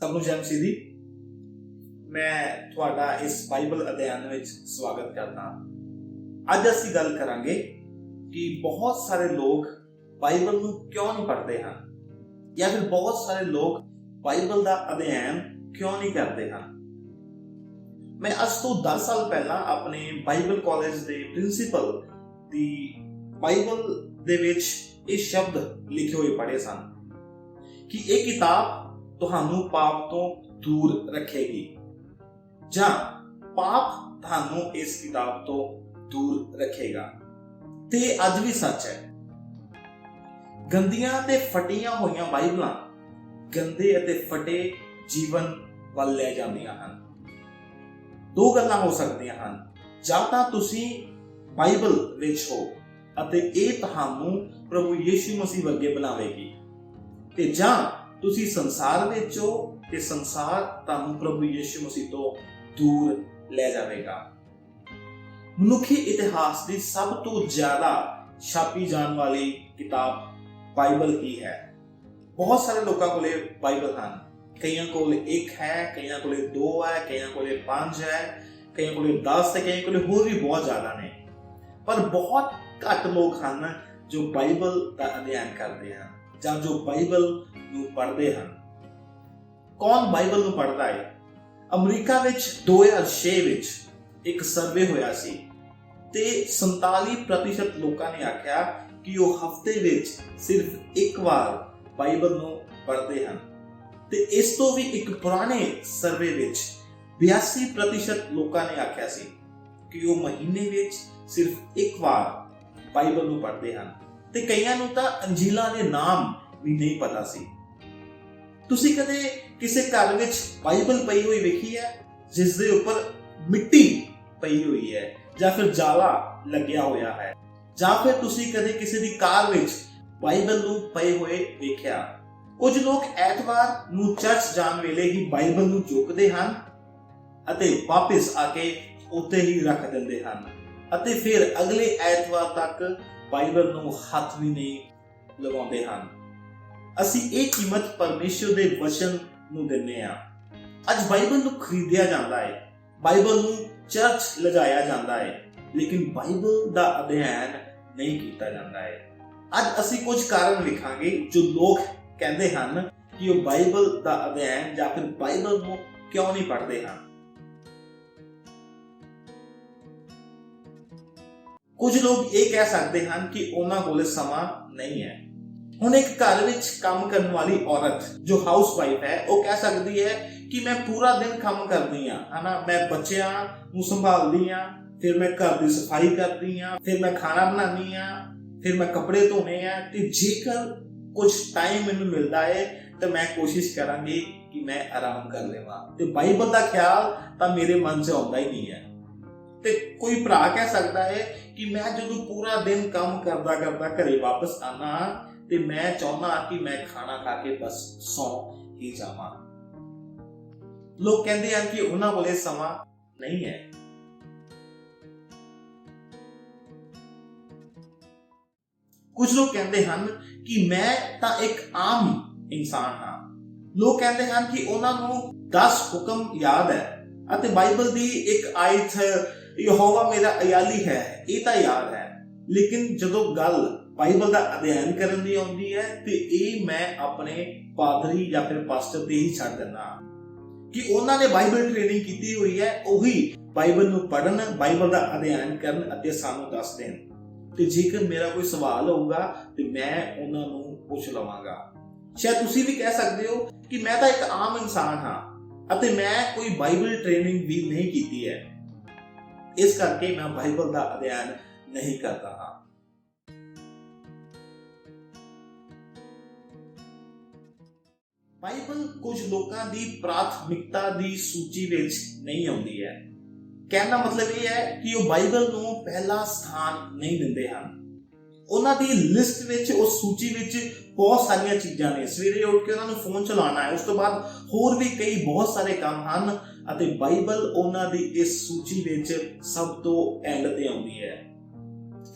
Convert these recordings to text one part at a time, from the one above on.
ਸਭ ਨੂੰ ਜੈ ਮਸੀਹ ਦੀ। ਮੈਂ ਤੁਹਾਡਾ ਇਸ ਬਾਈਬਲ ਅਧਿਐਨ ਵਿੱਚ ਸਵਾਗਤ ਕਰਦਾ ਹਾਂ। ਅੱਜ ਅਸੀਂ ਗੱਲ ਕਰਾਂਗੇ ਕਿ ਬਹੁਤ ਸਾਰੇ ਲੋਕ ਬਾਈਬਲ ਨੂੰ ਕਿਉਂ ਨਹੀਂ ਪੜ੍ਹਦੇ ਹਨ, ਜਾਂ ਫਿਰ ਬਹੁਤ ਸਾਰੇ ਲੋਕ ਬਾਈਬਲ ਦਾ ਅਧਿਐਨ ਕਿਉਂ ਨਹੀਂ ਕਰਦੇ ਹਨ। ਮੈਂ ਅੱਜ ਤੋਂ 10 ਸਾਲ ਪਹਿਲਾਂ ਆਪਣੇ ਬਾਈਬਲ ਕਾਲਜ ਦੇ ਪ੍ਰਿੰਸੀਪਲ ਦੀ ਬਾਈਬਲ ਦੇ ਵਿੱਚ ਇਹ ਸ਼ਬਦ ਲਿਖੇ ਹੋਏ ਪੜ੍ਹੇ ਸਨ ਕਿ ਇਹ ਕਿਤਾਬ ਤੁਹਾਨੂੰ ਪਾਪ ਤੋਂ ਦੂਰ ਰੱਖੇਗੀ, ਜਾਂ ਪਾਪ ਤੁਹਾਨੂੰ ਇਸ ਕਿਤਾਬ ਤੋਂ ਦੂਰ ਰੱਖੇਗਾ। ਤੇ ਅੱਜ ਵੀ ਸੱਚ ਹੈ। ਗੰਦੀਆਂ ਤੇ ਫਟੀਆਂ ਹੋਈਆਂ ਬਾਈਬਲਾਂ ਗੰਦੇ ਅਤੇ ਫਟੇ ਜੀਵਨ ਵੱਲ ਲੈ ਜਾਂਦੀਆਂ ਹਨ। ਦੋ ਗੱਲਾਂ ਹੋ ਸਕਦੀਆਂ ਹਨ, ਜਾਂ ਤਾਂ ਤੁਸੀਂ ਬਾਈਬਲ ਵਿੱਚ ਹੋ ਅਤੇ ਇਹ ਤੁਹਾਨੂੰ ਪ੍ਰਭੂ ਯਿਸੂ ਮਸੀਹ ਵਰਗੇ ਬਣਾਵੇਗੀ, ਤੇ ਜਾਂ ਤੁਸੀਂ ਸੰਸਾਰ ਵਿੱਚ ਹੋ ਤੇ ਸੰਸਾਰ ਤੁਹਾਨੂੰ ਪ੍ਰਭੂ ਯਿਸੂ ਮਸੀਹ ਤੋਂ ਦੂਰ ਲੈ ਜਾਵੇਗਾ। ਮਨੁੱਖੀ ਇਤਿਹਾਸ ਦੀ ਸਭ ਤੋਂ ਜ਼ਿਆਦਾ ਛਾਪੀ ਜਾਣ ਵਾਲੀ ਕਿਤਾਬ ਬਾਈਬਲ ਹੀ ਹੈ। ਬਹੁਤ ਸਾਰੇ ਲੋਕਾਂ ਕੋਲੇ ਬਾਈਬਲ ਹਨ। ਕਈਆਂ ਕੋਲ 1 ਹੈ, ਕਈਆਂ ਕੋਲੇ 2 ਹੈ, ਕਈਆਂ ਕੋਲੇ 5 ਹੈ, ਕਈਆਂ ਕੋਲੇ 10 ਤੇ ਕਈਆਂ ਕੋਲੇ ਹੋਰ ਵੀ ਬਹੁਤ ਜ਼ਿਆਦਾ ਨੇ। ਪਰ ਬਹੁਤ ਘੱਟ ਲੋਕ ਹਨ ਜੋ ਬਾਈਬਲ ਦਾ ਅਧਿਐਨ ਕਰਦੇ ਹਨ ਜਾਂ ਜੋ ਬਾਈਬਲ ਨੂੰ ਪੜ੍ਹਦੇ ਹਨ। ਕੌਣ ਬਾਈਬਲ ਨੂੰ ਪੜ੍ਹਦਾ ਹੈ? ਅਮਰੀਕਾ ਵਿੱਚ 2006 ਵਿੱਚ ਇੱਕ ਸਰਵੇ ਹੋਇਆ ਸੀ ਤੇ 47% ਲੋਕਾਂ ਨੇ ਆਖਿਆ ਕਿ ਉਹ ਹਫ਼ਤੇ ਵਿੱਚ ਸਿਰਫ ਇੱਕ ਵਾਰ ਬਾਈਬਲ ਨੂੰ ਪੜ੍ਹਦੇ ਹਨ। ਤੇ ਇਸ ਤੋਂ ਵੀ ਇੱਕ ਪੁਰਾਣੇ ਸਰਵੇ ਵਿੱਚ 82% ਲੋਕਾਂ ਨੇ ਆਖਿਆ ਸੀ ਕਿ ਉਹ ਮਹੀਨੇ ਵਿੱਚ ਸਿਰਫ ਇੱਕ ਵਾਰ ਬਾਈਬਲ ਨੂੰ ਪੜ੍ਹਦੇ ਹਨ। ਤੇ ਕਈਆਂ ਨੂੰ ਤਾਂ ਅੰਜੀਲਾਂ ਦੇ ਨਾਮ ਵੀ ਨਹੀਂ ਪਤਾ ਸੀ। ਤੁਸੀਂ ਕਦੇ ਕਿਸੇ ਘਰ ਵਿੱਚ ਬਾਈਬਲ ਪਈ ਹੋਈ ਵੇਖੀ ਹੈ ਜਿਸ ਦੇ ਉੱਪਰ ਮਿੱਟੀ ਪਈ ਹੋਈ ਹੈ ਜਾਂ ਫਿਰ ਜਾਲਾ ਲੱਗਿਆ ਹੋਇਆ ਹੈ? ਜਾਂ ਫਿਰ ਤੁਸੀਂ ਕਦੇ ਕਿਸੇ ਦੀ ਕਾਰ ਵਿੱਚ ਬਾਈਬਲ ਨੂੰ ਪਏ ਹੋਏ ਵੇਖਿਆ? ਕੁਝ ਲੋਕ ਐਤਵਾਰ ਨੂੰ ਚਰਚ ਜਾਣ ਵੇਲੇ ਹੀ ਬਾਈਬਲ ਨੂੰ ਚੁੱਕਦੇ ਹਨ ਅਤੇ ਵਾਪਸ ਆ ਕੇ ਉੱਥੇ ਹੀ ਰੱਖ ਦਿੰਦੇ ਹਨ ਅਤੇ ਫਿਰ ਅਗਲੇ ਐਤਵਾਰ ਤੱਕ ਬਾਈਬਲ ਨੂੰ ਹੱਥ ਵੀ ਨਹੀਂ ਲਗਾਉਂਦੇ ਹਨ। ਅਸੀਂ ਇਹ ਕੀਮਤ ਪਰਮੇਸ਼ਰ ਦੇ ਵਚਨ ਨੂੰ ਦਿੰਦੇ ਹਾਂ। ਅੱਜ ਬਾਈਬਲ ਨੂੰ ਖਰੀਦਿਆ ਜਾਂਦਾ ਹੈ, ਬਾਈਬਲ ਨੂੰ ਚਰਚ ਲਿਜਾਇਆ ਜਾਂਦਾ ਹੈ, ਲੇਕਿਨ ਬਾਈਬਲ ਦਾ ਅਧਿਐਨ ਨਹੀਂ ਕੀਤਾ ਜਾਂਦਾ ਹੈ। ਅੱਜ ਅਸੀਂ ਕੁਝ ਕਾਰਨ ਲਿਖਾਂਗੇ ਜੋ ਲੋਕ ਕਹਿੰਦੇ ਹਨ ਕਿ ਉਹ ਬਾਈਬਲ ਦਾ ਅਧਿਐਨ ਜਾਂ ਫਿਰ ਬਾਈਬਲ ਨੂੰ ਕਿਉਂ ਨਹੀਂ ਪੜ੍ਹਦੇ ਹਨ। ਕੁਝ ਲੋਕ ਇਹ ਕਹਿ ਸਕਦੇ ਹਨ ਕਿ ਉਹਨਾਂ ਕੋਲ ਸਮਾਂ ਨਹੀਂ ਹੈ। ਹੁਣ ਇੱਕ ਘਰ ਵਿੱਚ ਕੰਮ ਕਰਨ ਵਾਲੀ ਔਰਤ ਜੋ ਹਾਊਸ ਵਾਈਫ ਹੈ, ਉਹ ਕਹਿ ਸਕਦੀ ਹੈ ਕਿ ਮੈਂ ਪੂਰਾ ਦਿਨ ਕੰਮ ਕਰਦੀ ਹਾਂ, ਹਨਾ, ਮੈਂ ਬੱਚਿਆਂ ਨੂੰ ਸੰਭਾਲਦੀ ਹਾਂ, ਫਿਰ ਮੈਂ ਘਰ ਦੀ ਸਫਾਈ ਕਰਦੀ ਹਾਂ, ਫਿਰ ਮੈਂ ਖਾਣਾ ਬਣਾਉਂਦੀ ਹਾਂ, ਫਿਰ ਮੈਂ ਕੱਪੜੇ ਧੋਣੇ ਆ, ਤੇ ਜੇਕਰ ਕੁਝ ਟਾਈਮ ਮੈਨੂੰ ਮਿਲਦਾ ਹੈ ਤਾਂ ਮੈਂ ਕੋਸ਼ਿਸ਼ ਕਰਾਂਗੀ ਕਿ ਮੈਂ ਆਰਾਮ ਕਰ ਲਵਾਂ, ਤੇ ਬਾਈਬਲ ਦਾ ਖਿਆਲ ਤਾਂ ਮੇਰੇ ਮਨ 'ਚ ਆਉਂਦਾ ਹੀ ਨਹੀਂ ਹੈ। ਤੇ ਕੋਈ ਭਰਾ ਕਹਿ ਸਕਦਾ ਹੈ ਕਿ ਮੈਂ ਜਦੋਂ ਪੂਰਾ ਦਿਨ ਕੰਮ ਕਰਦਾ ਘਰੇ ਵਾਪਸ ਆਣਾ ਤੇ ਮੈਂ ਚਾਹੁੰਦਾ ਕਿ ਮੈਂ ਖਾਣਾ ਖਾ ਕੇ ਬਸ ਸੌਂ ਹੀ ਜਾਵਾਂ। ਲੋਕ ਕਹਿੰਦੇ ਹਨ ਕਿ ਉਹਨਾਂ ਕੋਲੇ ਸਮਾਂ ਨਹੀਂ ਹੈ। ਕੁਝ ਲੋਕ ਕਹਿੰਦੇ ਹਨ ਕਿ ਮੈਂ ਤਾਂ ਇੱਕ ਆਮ ਇਨਸਾਨ ਹਾਂ। ਲੋਕ ਕਹਿੰਦੇ ਹਨ ਕਿ ਉਹਨਾਂ ਨੂੰ 10 ਹੁਕਮ ਯਾਦ ਹੈ ਅਤੇ ਬਾਈਬਲ ਦੀ ਇੱਕ ਆਇਤ ਯਹੋਵਾ ਮੇਰਾ ਅਯਾਲੀ ਹੈ, ਇਹ ਤਾਂ ਯਾਦ ਹੈ, ਲੇਕਿਨ ਜਦੋਂ ਗੱਲ ਬਾਈਬਲ ਦਾ ਅਧਿਐਨ ਕਰਨ ਦੀ ਆਉਂਦੀ ਹੈ ਤੇ ਇਹ ਮੈਂ ਆਪਣੇ ਪਾਦਰੀ ਜਾਂ ਫਿਰ ਪਾਸਟਰ ਤੇ ਹੀ ਛੱਡ ਦਿੰਦਾ ਕਿ ਉਹਨਾਂ ਨੇ ਬਾਈਬਲ ਟ੍ਰੇਨਿੰਗ ਕੀਤੀ ਹੋਈ ਹੈ, ਉਹੀ ਬਾਈਬਲ ਨੂੰ ਪੜ੍ਹਨ, ਬਾਈਬਲ ਦਾ ਅਧਿਐਨ ਕਰਨ ਅਤੇ ਸਾਨੂੰ ਦੱਸ ਦੇਣ। ਤੇ ਜੇਕਰ ਮੇਰਾ ਕੋਈ ਸਵਾਲ ਹੋਊਗਾ ਤੇ ਮੈਂ ਉਹਨਾਂ ਨੂੰ ਪੁੱਛ ਲਵਾਂਗਾ। ਸ਼ਾਇਦ ਤੁਸੀਂ ਵੀ ਕਹਿ ਸਕਦੇ ਹੋ ਕਿ ਮੈਂ ਤਾਂ ਇੱਕ ਆਮ ਇਨਸਾਨ ਹਾਂ ਅਤੇ ਮੈਂ ਕੋਈ ਬਾਈਬਲ ਟ੍ਰੇਨਿੰਗ ਵੀ ਨਹੀਂ ਕੀਤੀ ਹੈ, ਇਸ ਕਰਕੇ ਮੈਂ ਬਾਈਬਲ ਦਾ ਅਧਿਐਨ ਨਹੀਂ ਕਰਦਾ ਹਾਂ। ਬਾਈਬਲ ਕੁਝ ਲੋਕਾਂ ਦੀ ਪ੍ਰਾਥਮਿਕਤਾ ਦੀ ਸੂਚੀ ਵਿੱਚ ਨਹੀਂ ਆਉਂਦੀ ਹੈ। ਕਹਿਣ ਦਾ ਮਤਲਬ ਇਹ ਹੈ ਕਿ ਉਹ ਬਾਈਬਲ ਨੂੰ ਪਹਿਲਾ ਸਥਾਨ ਨਹੀਂ ਦਿੰਦੇ ਹਨ। ਉਹਨਾਂ ਦੀ ਲਿਸਟ ਵਿੱਚ, ਉਸ ਸੂਚੀ ਵਿੱਚ ਬਹੁਤ ਸਾਰੀਆਂ ਚੀਜ਼ਾਂ ਨੇ। ਸਵੇਰੇ ਉੱਠ ਕੇ ਉਹਨਾਂ ਨੂੰ ਫੋਨ ਚਲਾਉਣਾ ਹੈ, ਉਸ ਤੋਂ ਬਾਅਦ ਹੋਰ ਵੀ ਕਈ ਬਹੁਤ ਸਾਰੇ ਕੰਮ ਹਨ ਅਤੇ ਬਾਈਬਲ ਉਹਨਾਂ ਦੀ ਇਸ ਸੂਚੀ ਵਿੱਚ ਸਭ ਤੋਂ ਐਂਡ ਤੇ ਆਉਂਦੀ ਹੈ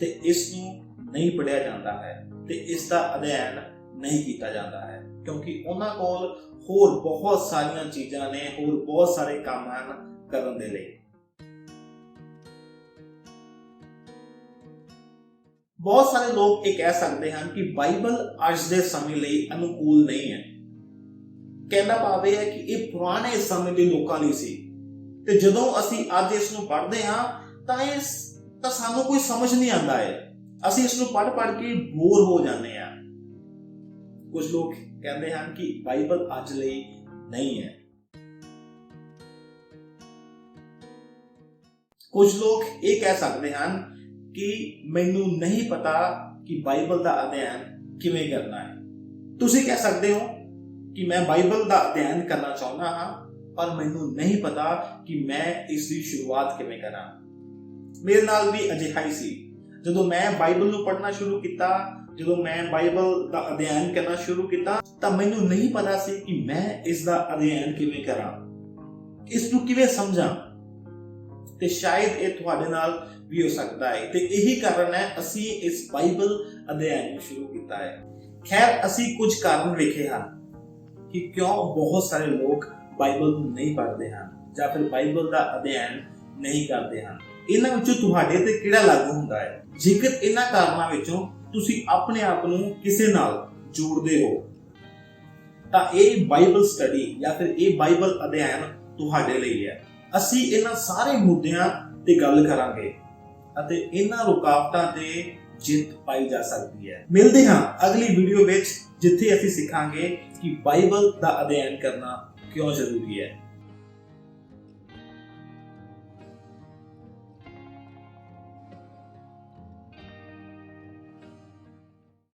ਤੇ ਇਸ ਨੂੰ ਨਹੀਂ ਪੜ੍ਹਿਆ ਜਾਂਦਾ ਹੈ ਤੇ ਇਸ ਦਾ ਅਧਿਐਨ ਨਹੀਂ ਕੀਤਾ ਜਾਂਦਾ ਹੈ, ਕਿਉਂਕਿ ਉਹਨਾਂ ਕੋਲ ਹੋਰ ਬਹੁਤ ਸਾਰੀਆਂ ਚੀਜ਼ਾਂ ਨੇ, ਹੋਰ ਬਹੁਤ ਸਾਰੇ ਕੰਮ ਹਨ ਕਰਨ ਦੇ ਲਈ। ਬਹੁਤ ਸਾਰੇ ਲੋਕ ਇਹ ਕਹਿ ਸਕਦੇ ਹਨ ਕਿ ਬਾਈਬਲ ਅੱਜ ਦੇ ਸਮੇਂ ਲਈ ਅਨੁਕੂਲ ਨਹੀਂ ਹੈ। ਕਹਿਣਾ ਭਾਵ ਇਹ ਹੈ ਕਿ ਇਹ ਪੁਰਾਣੇ ਸਮੇਂ ਦੇ ਲੋਕਾਂ ਲਈ ਸੀ, ਤੇ ਜਦੋਂ ਅਸੀਂ ਅੱਜ ਇਸ ਨੂੰ ਪੜ੍ਹਦੇ ਹਾਂ ਤਾਂ ਸਾਨੂੰ ਕੋਈ ਸਮਝ ਨਹੀਂ ਆਉਂਦਾ ਹੈ। ਅਸੀਂ ਇਸ ਨੂੰ ਪੜ੍ਹ ਕੇ ਬੋਰ ਹੋ ਜਾਂਦੇ ਹਾਂ। ਕੁਝ ਲੋਕ ਕਹਿੰਦੇ ਹਨ ਕਿ ਬਾਈਬਲ ਅੱਜ ਲਈ ਨਹੀਂ ਹੈ। ਕੁਝ ਲੋਕ ਇਹ ਕਹਿ ਸਕਦੇ ਹਨ ਕਿ ਮੈਨੂੰ ਨਹੀਂ ਪਤਾ ਕਿ ਬਾਈਬਲ ਦਾ ਅਧਿਐਨ ਕਿਵੇਂ ਕਰਨਾ ਹੈ। ਤੁਸੀਂ ਕਹਿ ਸਕਦੇ ਹੋ ਕਿ ਮੈਂ ਬਾਈਬਲ ਦਾ ਅਧਿਐਨ ਕਰਨਾ ਚਾਹੁੰਦਾ ਹਾਂ, ਪਰ ਮੈਨੂੰ ਨਹੀਂ ਪਤਾ ਕਿ ਮੈਂ ਇਸ ਦੀ ਸ਼ੁਰੂਆਤ ਕਿਵੇਂ ਕਰਾਂ। ਮੇਰੇ ਨਾਲ ਵੀ ਅਜਿਹਾ ਹੀ ਸੀ। ਜਦੋਂ ਮੈਂ ਬਾਈਬਲ ਨੂੰ ਪੜ੍ਹਨਾ ਸ਼ੁਰੂ ਕੀਤਾ, ਜਦੋਂ ਮੈਂ ਬਾਈਬਲ ਦਾ ਅਧਿਐਨ ਕਰਨਾ ਸ਼ੁਰੂ ਕੀਤਾ, ਤਾਂ ਮੈਨੂੰ ਨਹੀਂ ਪਤਾ ਸੀ ਕਿ ਮੈਂ ਇਸ ਦਾ ਅਧਿਐਨ ਕਿਵੇਂ ਕਰਾਂ, ਇਸ ਨੂੰ ਕਿਵੇਂ ਸਮਝਾਂ। ਤੇ ਸ਼ਾਇਦ ਇਹ ਤੁਹਾਡੇ ਨਾਲ ਵੀ ਹੋ ਸਕਦਾ ਹੈ, ਤੇ ਇਹੀ ਕਾਰਨ ਹੈ ਅਸੀਂ ਇਸ ਬਾਈਬਲ ਅਧਿਐਨ ਨੂੰ ਸ਼ੁਰੂ ਕੀਤਾ ਹੈ। ਖੈਰ, ਅਸੀਂ ਕੁਝ ਕਾਰਨ ਵੇਖੇ ਹਨ ਕਿ ਕਿਉਂ ਬਹੁਤ ਸਾਰੇ ਲੋਕ ਬਾਈਬਲ ਨੂੰ ਨਹੀਂ ਪੜ੍ਹਦੇ ਹਨ ਜਾਂ ਫਿਰ ਬਾਈਬਲ ਦਾ ਅਧਿਐਨ ਨਹੀਂ ਕਰਦੇ ਹਨ। ਇਹਨਾਂ ਵਿੱਚੋਂ ਤੁਹਾਡੇ ਤੇ ਕਿਹੜਾ ਲਾਗੂ ਹੁੰਦਾ ਹੈ? ਜੇਕਰ ਇਹਨਾਂ ਕਾਰਨਾਂ ਵਿੱਚੋਂ ਤੁਸੀਂ ਆਪਣੇ ਆਪ ਨੂੰ ਕਿਸੇ ਨਾਲ ਜੋੜਦੇ ਹੋ ਤਾਂ ਇਹ ਬਾਈਬਲ ਸਟੱਡੀ ਜਾਂ ਫਿਰ ਇਹ ਬਾਈਬਲ ਅਧਿਐਨ ਤੁਹਾਡੇ ਲਈ ਹੈ। ਅਸੀਂ ਇਹਨਾਂ ਸਾਰੇ ਮੁੱਦਿਆਂ ਤੇ ਗੱਲ ਕਰਾਂਗੇ ਅਤੇ ਇਹਨਾਂ ਰੁਕਾਵਟਾਂ ਤੇ ਜਿੱਤ ਪਾਈ ਜਾ ਸਕਦੀ ਹੈ। ਮਿਲਦੇ ਹਾਂ ਅਗਲੀ ਵੀਡੀਓ ਵਿੱਚ, ਜਿੱਥੇ ਅਸੀਂ ਸਿੱਖਾਂਗੇ ਕਿ ਬਾਈਬਲ ਦਾ ਅਧਿਐਨ ਕਰਨਾ ਕਿਉਂ ਜ਼ਰੂਰੀ ਹੈ।